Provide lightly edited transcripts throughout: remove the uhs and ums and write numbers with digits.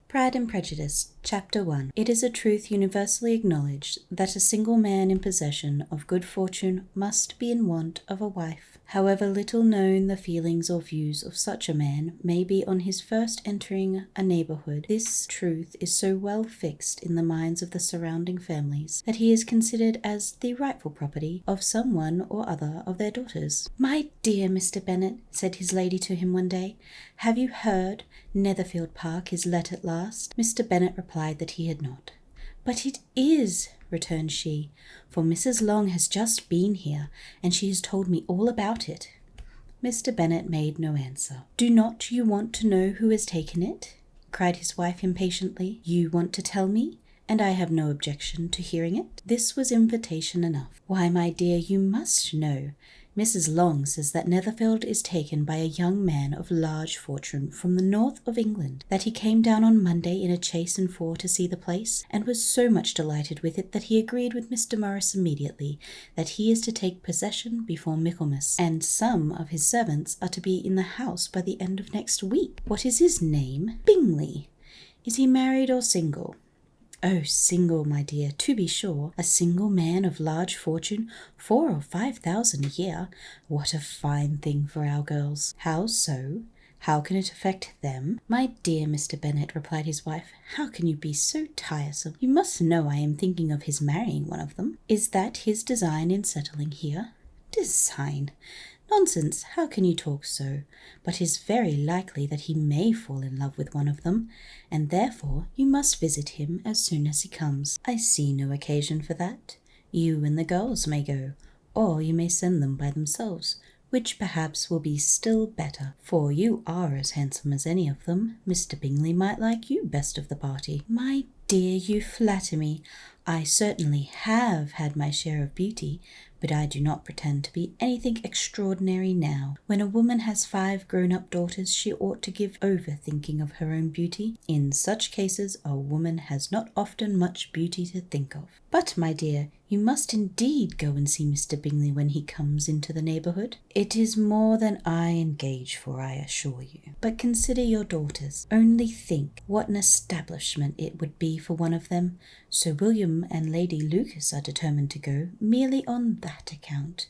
Pride and Prejudice, Chapter 1. It is a truth universally acknowledged that a single man in possession of good fortune must be in want of a wife. However little known the feelings or views of such a man may be on his first entering a neighbourhood, this truth is so well fixed in the minds of the surrounding families that he is considered as the rightful property of some one or other of their daughters. "My dear Mr. Bennet," said his lady to him one day, "have you heard? Netherfield Park is let at last." Mr. Bennet replied that he had not. "But it is," returned she, "for Mrs. Long has just been here, and she has told me all about it." Mr. Bennet made no answer. "Do not you want to know who has taken it?" cried his wife impatiently. "You want to tell me, and I have no objection to hearing it." This was invitation enough. "Why, my dear, you must know. Mrs. Long says that Netherfield is taken by a young man of large fortune from the north of England, that he came down on Monday in a chaise and four to see the place, and was so much delighted with it that he agreed with Mr. Morris immediately that he is to take possession before Michaelmas, and some of his servants are to be in the house by the end of next week. What is his name? Bingley. Is he married or single? "Oh, single, my dear, to be sure. A single man of large fortune, 4,000 or 5,000 a year. What a fine thing for our girls!" "How so? How can it affect them?" "My dear Mr. Bennet," replied his wife, "how can you be so tiresome? You must know I am thinking of his marrying one of them." "Is that his design in settling here?" "Design? Nonsense, how can you talk so? But 'tis very likely that he may fall in love with one of them, and therefore you must visit him as soon as he comes." "I see no occasion for that. You and the girls may go, or you may send them by themselves, which perhaps will be still better, for you are as handsome as any of them. Mr. Bingley might like you best of the party." "My dear, you flatter me. I certainly have had my share of beauty, but I do not pretend to be anything extraordinary now. When a woman has 5 grown-up daughters, she ought to give over thinking of her own beauty. In such cases a woman has not often much beauty to think of." "But, my dear, you must indeed go and see Mr. Bingley when he comes into the neighbourhood." "It is more than I engage for, I assure you. But consider your daughters. Only think what an establishment it would be for one of them. Sir William and Lady Lucas are determined to go, merely on that account,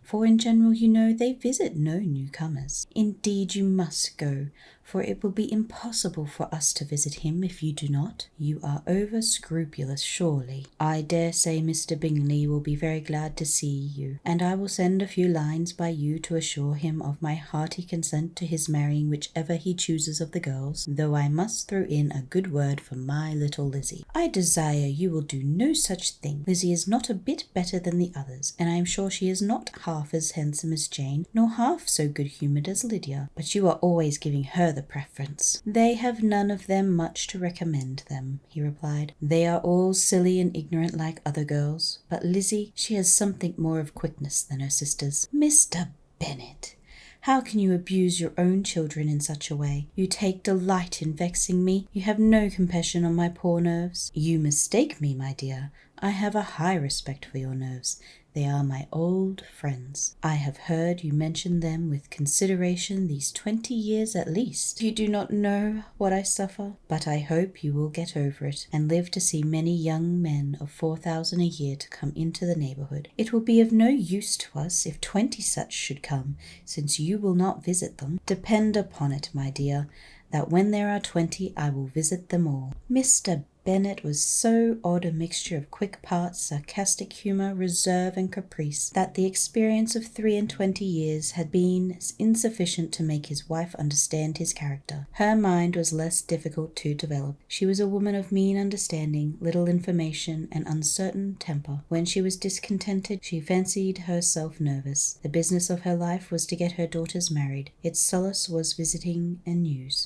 for in general, you know, they visit no newcomers. Indeed, you must go, for it will be impossible for us to visit him if you do not. You are over scrupulous, surely. I dare say Mr. Bingley will be very glad to see you, and I will send a few lines by you to assure him of my hearty consent to his marrying whichever he chooses of the girls, though I must throw in a good word for my little Lizzie." "I desire you will do no such thing. Lizzie is not a bit better than the others, and I am sure she is not half as handsome as Jane, nor half so good-humoured as Lydia. But you are always giving her the preference." "They have none of them much to recommend them," he replied. "They are all silly and ignorant like other girls, but Lizzie, she has something more of quickness than her sisters." "Mr. Bennet, how can you abuse your own children in such a way? You take delight in vexing me. You have no compassion on my poor nerves." "You mistake me, my dear. I have a high respect for your nerves. They are my old friends. I have heard you mention them with consideration these 20 years at least. You do not know what I suffer, but I hope you will get over it, and live to see many young men of 4,000 a year to come into the neighbourhood. It will be of no use to us if 20 such should come, since you will not visit them. Depend upon it, my dear, that when there are 20 I will visit them all." Mr. Bennet was so odd a mixture of quick parts, sarcastic humour, reserve, and caprice, that the experience of 23 years had been insufficient to make his wife understand his character. Her mind was less difficult to develop. She was a woman of mean understanding, little information, and uncertain temper. When she was discontented, she fancied herself nervous. The business of her life was to get her daughters married. Its solace was visiting and news.